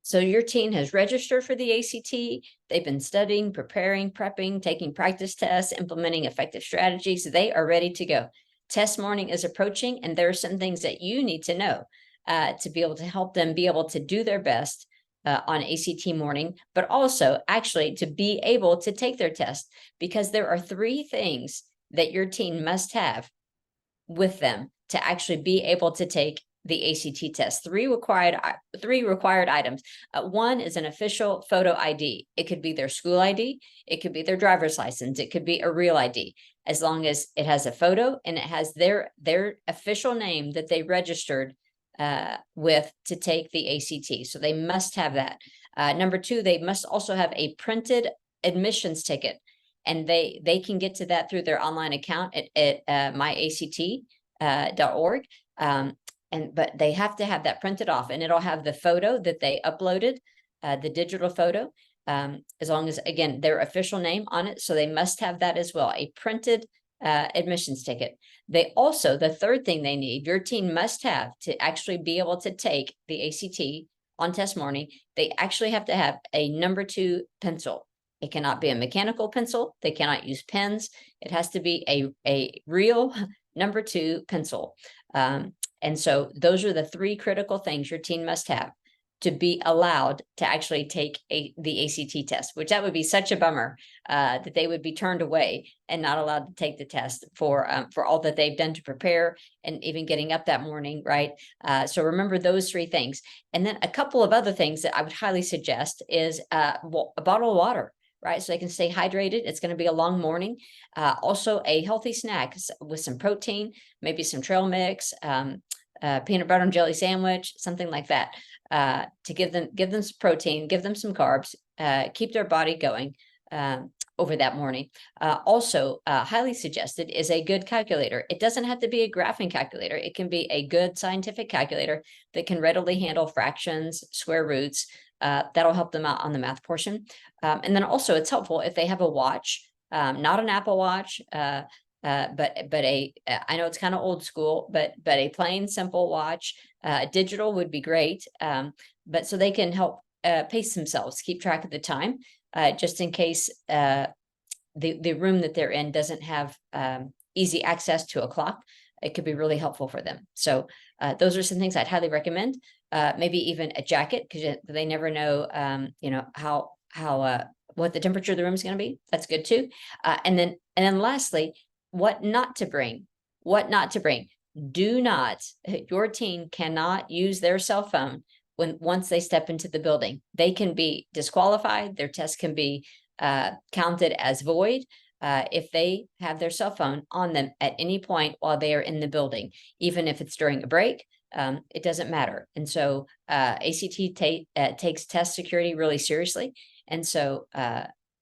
So your teen has registered for the ACT. They've been studying, preparing, prepping, taking practice tests, implementing effective strategies. They are ready to go. Test morning is approaching, and there are some things that you need to know to be able to help them be able to do their best on ACT morning, but also actually to be able to take their test, because there are 3 things that your teen must have with them to actually be able to take the ACT test. 3 required items. 1 is an official photo ID. It could be their school ID, it could be their driver's license, it could be a real ID, as long as it has a photo and it has their official name that they registered with to take the ACT. So they must have that. Number 2, they must also have a printed admissions ticket, and they can get to that through their online account at myact.org. But they have to have that printed off, and it'll have the photo that they uploaded, the digital photo, as long as, again, their official name on it. So they must have that as well, a printed admissions ticket. They also, the 3rd thing they need, your teen must have to actually be able to take the ACT on test morning, they actually have to have a number 2 pencil. It cannot be a mechanical pencil. They cannot use pens. It has to be a real number 2 pencil. And so those are the 3 critical things your teen must have to be allowed to actually take the ACT test, which that would be such a bummer that they would be turned away and not allowed to take the test for all that they've done to prepare and even getting up that morning, right? So remember those 3 things. And then a couple of other things that I would highly suggest is a bottle of water, right? So they can stay hydrated. It's going to be a long morning. Also a healthy snack with some protein, maybe some trail mix, peanut butter and jelly sandwich, something like that, to give them some protein, give them some carbs, keep their body going over that morning. Also, highly suggested is a good calculator. It doesn't have to be a graphing calculator. It can be a good scientific calculator that can readily handle fractions, square roots. That'll help them out on the math portion. And then also it's helpful if they have a watch, not an Apple Watch, but I know it's kind of old school, but a plain simple watch. Digital would be great, but so they can help pace themselves, keep track of the time, just in case the room that they're in doesn't have easy access to a clock. It could be really helpful for them. So those are some things I'd highly recommend. Maybe even a jacket, because they never know, how what the temperature of the room is going to be. That's good too. And then lastly, what not to bring. Your teen cannot use their cell phone once they step into the building. They can be disqualified. Their test can be counted as void if they have their cell phone on them at any point while they are in the building, even if it's during a break. It doesn't matter. And so ACT takes test security really seriously. And so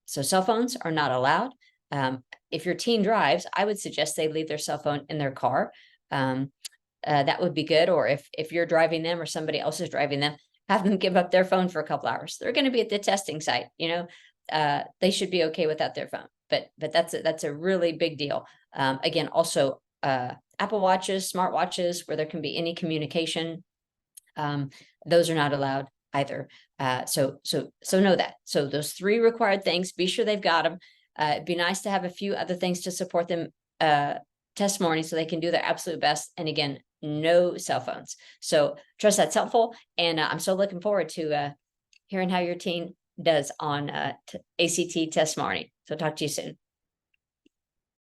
cell phones are not allowed. If your teen drives, I would suggest they leave their cell phone in their car. That would be good. Or if you're driving them or somebody else is driving them, have them give up their phone for a couple hours. They're going to be at the testing site. They should be okay without their phone. But that's a really big deal. Again, also Apple Watches, smart watches, where there can be any communication, those are not allowed either. So know that. So those 3 required things, be sure they've got them. It'd be nice to have a few other things to support them test morning so they can do their absolute best. And again, no cell phones. So trust that's helpful. And I'm so looking forward to hearing how your teen does on ACT test morning. So talk to you soon.